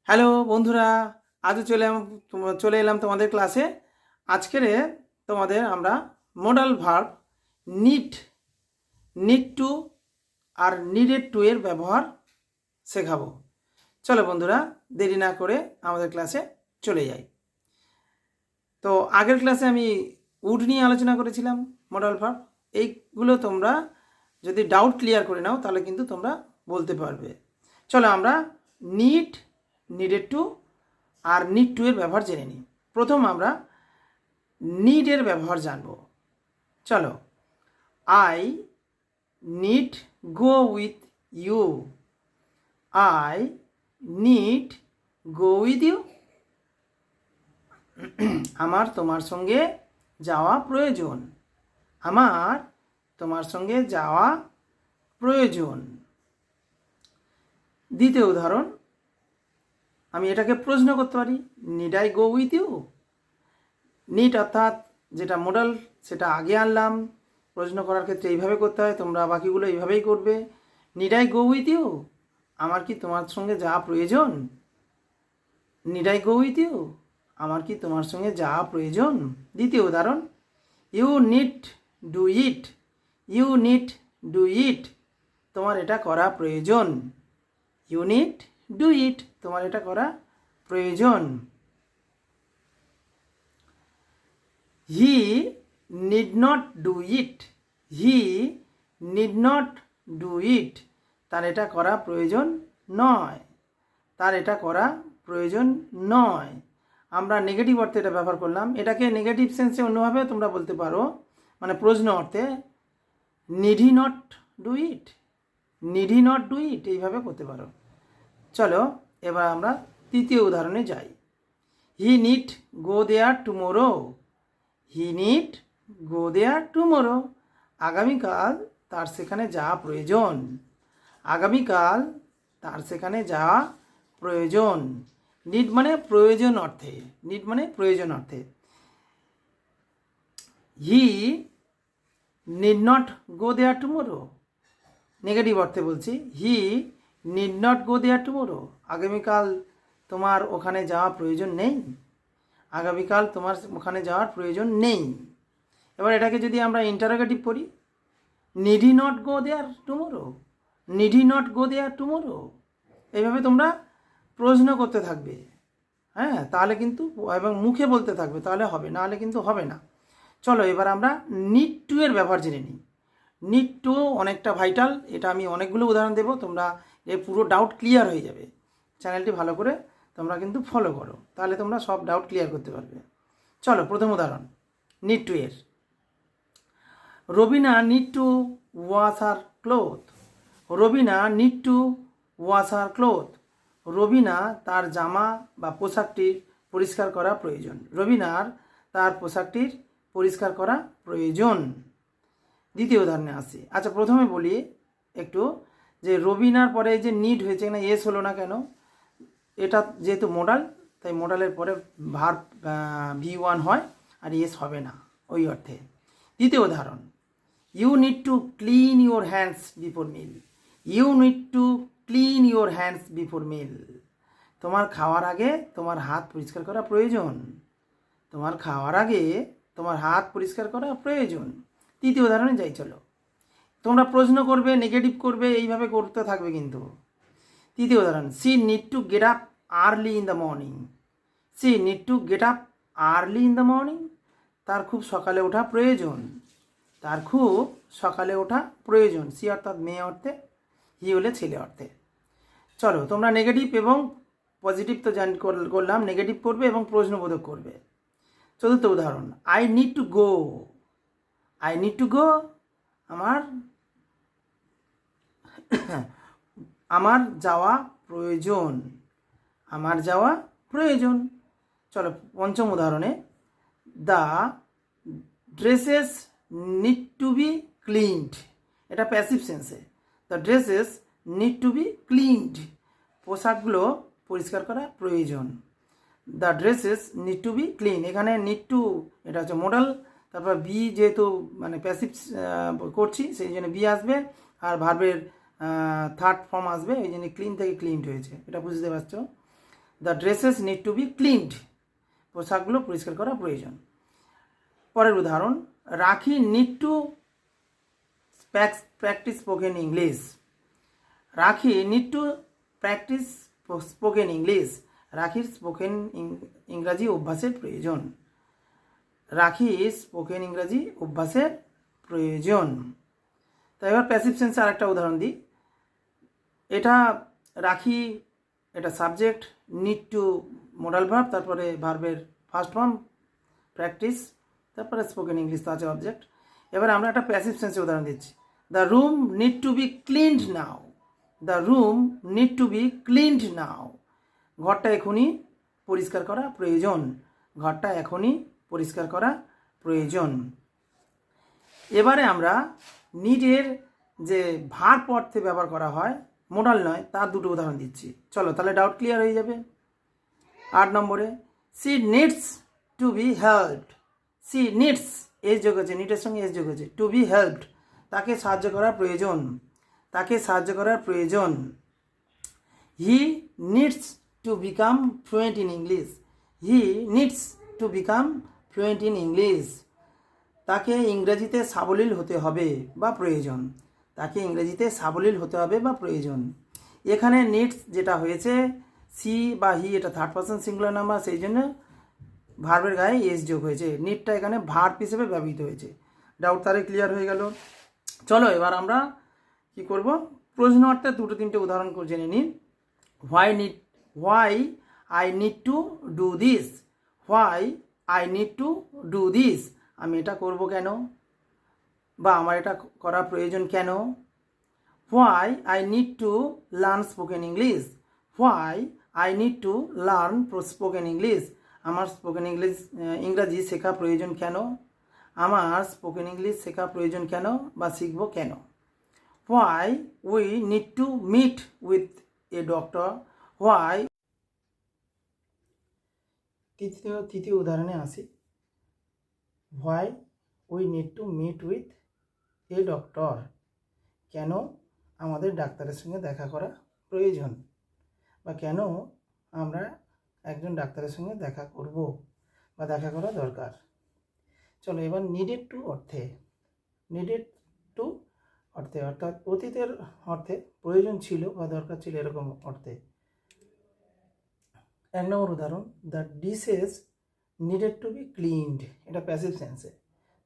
Hello বন্ধুরা, আজও চলে এলাম তোমাদের ক্লাসে। আজকের তোমাদের আমরা modal verb need need to are needed to এর ব্যবহার শেখাবো। চলো বন্ধুরা, দেরি না করে আমাদের ক্লাসে চলে যাই। তো আগের ক্লাসে আমি উড নিয়ে আলোচনা করেছিলাম, মডাল ভার্ব। এইগুলো তোমরা যদি ডাউট ক্লিয়ার করে নাও তাহলে কিন্তু তোমরা বলতে পারবে। চলো আমরা নিডেড টু আর নিড টু এর ব্যবহার জেনে নিই। প্রথম আমরা নিডের ব্যবহার জানব। চলো, I need go with you. I need go with you. আমার তোমার সঙ্গে যাওয়া প্রয়োজন। আমার তোমার সঙ্গে যাওয়া প্রয়োজন। দ্বিতীয় উদাহরণ, আমি এটাকে প্রশ্ন করতে পারি, need I go with you. Need অর্থাৎ যেটা মডেল সেটা আগে আনলাম। প্রশ্ন করার ক্ষেত্রে এইভাবে করতে হয়, তোমরা বাকিগুলো এইভাবেই করবে। Need I go with you, আমার কি তোমার সঙ্গে যাওয়া প্রয়োজন। Need I go with you, আমার কি তোমার সঙ্গে যাওয়া প্রয়োজন। দ্বিতীয় উদাহরণ, you need do it. You need do it, তোমার এটা করা প্রয়োজন। ইউ নিড ডু ইট, তোমার এটা করা প্রয়োজন। হি need not do it. He need not do ইট, তার এটা করা প্রয়োজন নয়। তার এটা করা প্রয়োজন নয়। আমরা নেগেটিভ অর্থে এটা ব্যবহার করলাম। এটাকে নেগেটিভ সেন্সে অন্যভাবে তোমরা বলতে পারো, মানে প্রশ্ন অর্থে, need he not do it. Need he not do it, এইভাবে করতে পারো। চলো এবার আমরা তৃতীয় উদাহরণে যাই। He need go there tomorrow. He need go there tomorrow, আগামীকাল তার সেখানে যাওয়া প্রয়োজন। আগামীকাল তার সেখানে যাওয়া প্রয়োজন। নিড মানে প্রয়োজন অর্থে। নিড মানে প্রয়োজন অর্থে। He need not go there tomorrow, negative অর্থে বলছি। He need not go there tomorrow, আগামীকাল তোমার ওখানে যাওয়া প্রয়োজন নেই। আগামীকাল তোমার ওখানে যাওয়ার প্রয়োজন নেই। এবার এটাকে যদি আমরা ইন্টারোগেটিভ করি, need he not go there tomorrow. Need he not go there tomorrow, এইভাবে তোমরা প্রশ্ন করতে থাকবে। হ্যাঁ, তাহলে কিন্তু, এবং মুখে বলতে থাকবে, তাহলে হবে, না হলে কিন্তু হবে না। চলো এবার আমরা নিড টু এর ব্যবহার জেনে নিই। নিড টু অনেকটা ভাইটাল, এটা আমি অনেকগুলো উদাহরণ দেবো, তোমরা এর পুরো ডাউট ক্লিয়ার হয়ে যাবে। চ্যানেলটি ভালো করে তোমরা কিন্তু ফলো করো, তাহলে তোমরা সব ডাউট ক্লিয়ার করতে পারবে। চলো প্রথম উদাহরণ নিড টু এর। Raveena need to wash her cloth. Raveena need to wash her cloth, Raveena তার জামা বা পোশাকটির পরিষ্কার করা প্রয়োজন। রবিনার তার পোশাকটির পরিষ্কার করা প্রয়োজন। দ্বিতীয় উদাহরণে আসি। আচ্ছা, প্রথমে বলি একটু যে রবিনার পরে যে নিড হয়েছে না, এস হলো না কেন? এটা যেহেতু মডাল, তাই মডালের পরে ভার্ব V1 হয়, আর এস হবে না ওই অর্থে। দ্বিতীয় উদাহরণ, you need to clean your hands before meal. You need to clean your hands before meal, তোমার খাওয়ার আগে তোমার হাত পরিষ্কার করা প্রয়োজন। তোমার খাওয়ার আগে তোমার হাত পরিষ্কার করা প্রয়োজন। তৃতীয় উদাহরণে যাই, চলো। তোমরা প্রশ্ন করবে, নেগেটিভ করবে, এইভাবে করতে থাকবে কিন্তু। তৃতীয় উদাহরণ, she need to get up early in the morning. She need to get up early in the morning, তার খুব সকালে ওঠা প্রয়োজন। তার খুব সকালে ওঠা প্রয়োজন। সি অর্থাৎ মেয়ে অর্থে, হি হলে ছেলে অর্থে। চলো তোমরা নেগেটিভ এবং পজিটিভ তো করলাম, নেগেটিভ করবে এবং প্রশ্নবোধক করবে। চতুর্থ উদাহরণ, I need to go. I need to go, আমার যাওয়া প্রয়োজন। আমার যাওয়া প্রয়োজন। চলো পঞ্চম উদাহরণে, the dresses need to be cleaned. এটা প্যাসিভ সেন্সে। The dresses need to be cleaned, পোশাকগুলো পরিষ্কার করা প্রয়োজন। The dresses need to be clean, এখানে নিড টু এটা হচ্ছে মডেল, তারপর বি যেহেতু মানে প্যাসিভ করছি সেই জন্য বি আসবে, আর ভার্বের থার্ড ফর্ম আসবে, এই জন্য ক্লিন থেকে ক্লিনড হয়েছে, এটা বুঝতে পারছো। The dresses need to be cleaned, পোশাকগুলো পরিষ্কার করা প্রয়োজন। পরের উদাহরণ, Rakhi need to practice spoken English. Rakhi need to practice spoken English, রাখির স্পোকেন ইংরাজি অভ্যাসের প্রয়োজন। রাখির স্পোকেন ইংরাজি অভ্যাসের প্রয়োজন। তো এবার প্যাসিভ সেন্সে আরেকটা উদাহরণ দিই। এটা রাখি, এটা subject, need to modal verb, তারপরে ভার্বের ফার্স্ট ফর্ম প্র্যাকটিস, তারপরে স্পোকেন ইংলিশ তো আছে অবজেক্ট। এবার আমরা একটা প্যাসিভ সেন্সে উদাহরণ দিচ্ছি। The room need to be cleaned now, the room need to be cleaned now, ঘরটা এখনই পরিষ্কার করা প্রয়োজন, ঘরটা এখনই পরিষ্কার করা প্রয়োজন। এবারে আমরা নিডের যে ভার্ব অর্থে ব্যবহার করা হয়, মোডাল নয়, তার দুটো উদাহরণ দিচ্ছি। চলো তাহলে ডাউট ক্লিয়ার হয়ে যাবে। 8 নম্বরে, she needs to be helped. She needs, S যোগ আছে, নিডের সঙ্গে এস যোগ আছে, টু বি হেল্পড, তাকে সাহায্য করার প্রয়োজন, তাকে সাহায্য করার প্রয়োজন। হি needs to become fluent in English, he needs to become fluent in English, তাকে ইংরেজিতে সাবলীল হতে হবে বা প্রয়োজন, তাকে ইংরেজিতে সাবলীল হতে হবে বা প্রয়োজন। এখানে নিডস যেটা হয়েছে, সি বা হি এটা থার্ড পারসন সিঙ্গুলার নাম্বার, সেই জন্য ভার্বের গায়ে এস যোগ হয়েছে, নিডটা এখানে ভার্ব হিসেবে ব্যবহৃত হয়েছে। ডাউট তাহলে ক্লিয়ার হয়ে গেল। চলো এবার আমরা কি করব, প্রশ্ন অর্থে দুটো তিনটে উদাহরণ করে জেনে নিই। Why I need to do this, why I need to do this, আমি এটা করব কেন, বা আমার এটা করা প্রয়োজন কেন। Why I need to learn spoken English, why I need to learn spoken English, আমার স্পোকেন ইংরাজি শেখা প্রয়োজন কেন, আমার স্পোকেন ইংলিশ শেখা প্রয়োজন কেন বা শিখব কেন। Why we need to meet with a doctor, why. তৃতীয় উদাহরণে আসি। Why we need to meet with a doctor, কেন আমাদের ডাক্তারের সঙ্গে দেখা করা প্রয়োজন, বা কেন আমরা একজন ডাক্তারের সঙ্গে দেখা করব বা দেখা করা দরকার। চলো এবার নিডেড টু অর্থে, নিডেড টু অর্থে অর্থাৎ অতীতের অর্থে প্রয়োজন ছিল বা দরকার ছিল এরকম অর্থে। 1 নম্বর উদাহরণ, the dishes needed to be cleaned, এটা প্যাসিভ সেন্সে।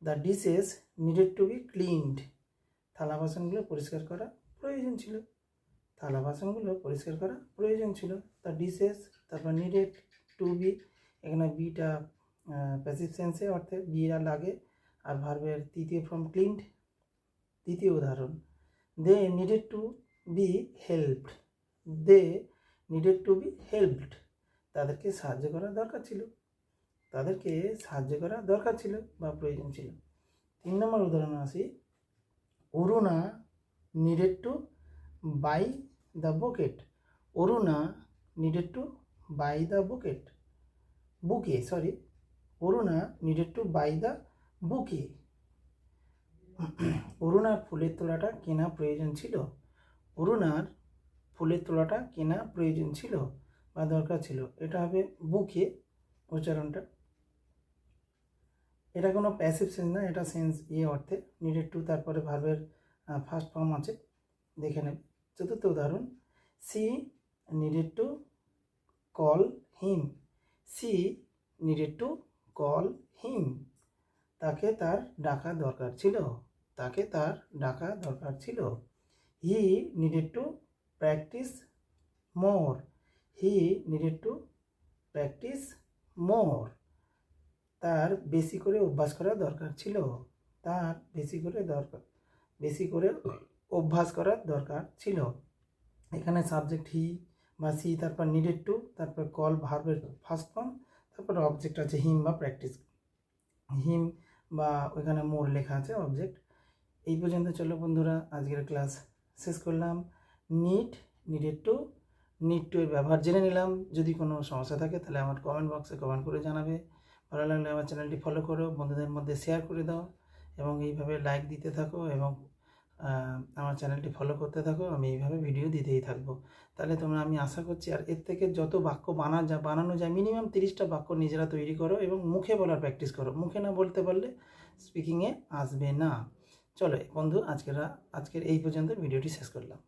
The dishes needed to be cleaned, থালা বাসনগুলো পরিষ্কার করা প্রয়োজন ছিল, থালা বাসনগুলো পরিষ্কার করা প্রয়োজন ছিল। দ্য ডিশেস, তারপর নিডেড টু বি, এখানে বিটা প্যাসিভ সেন্সে অর্থে বিটা লাগে, আর ভার্বের তৃতীয় ফর্ম ক্লিনড। দ্বিতীয় উদাহরণ, they needed to be helped, they needed to be helped, তাদেরকে সাহায্য করা দরকার ছিল, তাদেরকে সাহায্য করা দরকার ছিল বা প্রয়োজন ছিল। 3 নম্বর উদাহরণে আসি। Aruna needed to buy the bouquet, Aruna needed to buy the bouquet, bouquet, sorry, Aruna needed to buy the bouquet, অরুণার ফুলের তোড়াটা কেনা প্রয়োজন ছিল, অরুণার ফুলের তোড়াটা কেনা প্রয়োজন ছিল বা দরকার ছিল, এটা হবে বুকে উচ্চারণটা। এটা কোনো প্যাসিভ সেন্স না, এটা সেন্স অর্থে, নিডেড টু তারপরে ভার্বের ফার্স্ট ফর্ম আছে, দেখে নেব। 4th উদাহরণ, she needed to call him, she needed to call him, তাকে তার ডাকা দরকার ছিল, তাকে তার ডাকা দরকার ছিল। He needed to practice more, he needed to practice more, তার বেশি করে অভ্যাস করা দরকার ছিল, তার বেশি করে অভ্যাস করার দরকার ছিল। এখানে সাবজেক্ট হি বা সি, তারপর নিডেড টু, তারপর কল ভার্বের ফার্স্ট ফর্ম, তারপর অবজেক্ট আছে হিম বা প্র্যাকটিস, হিম বা ওইখানে মোর লেখা আছে অবজেক্ট। এই পর্যন্ত চলো বন্ধুরা, আজকের ক্লাস শেষ করলাম। নিডেড টু এর ব্যবহার জেনে নিলাম। যদি কোনো সমস্যা থাকে তাহলে আমার কমেন্ট বক্সে কমেন্ট করে জানাবে। ভালো লাগলে আমার চ্যানেলটি ফলো করো, বন্ধুদের মধ্যে শেয়ার করে দাও এবং এইভাবে লাইক দিতে থাকো এবং আমার চ্যানেলটি ফলো করতে থাকো। আমি এইভাবে ভিডিও দিতেই থাকবো। তাহলে তোমরা, আমি আশা করছি, আর এর থেকে যত বাক্য বানানো যায় মিনিমাম 30টা বাক্য নিজেরা তৈরি করো এবং মুখে বলার প্র্যাকটিস করো। মুখে না বলতে পারলে স্পিকিংয়ে আসবে না। চলো বন্ধু, আজকের এই পর্যন্ত ভিডিওটি শেষ করলাম।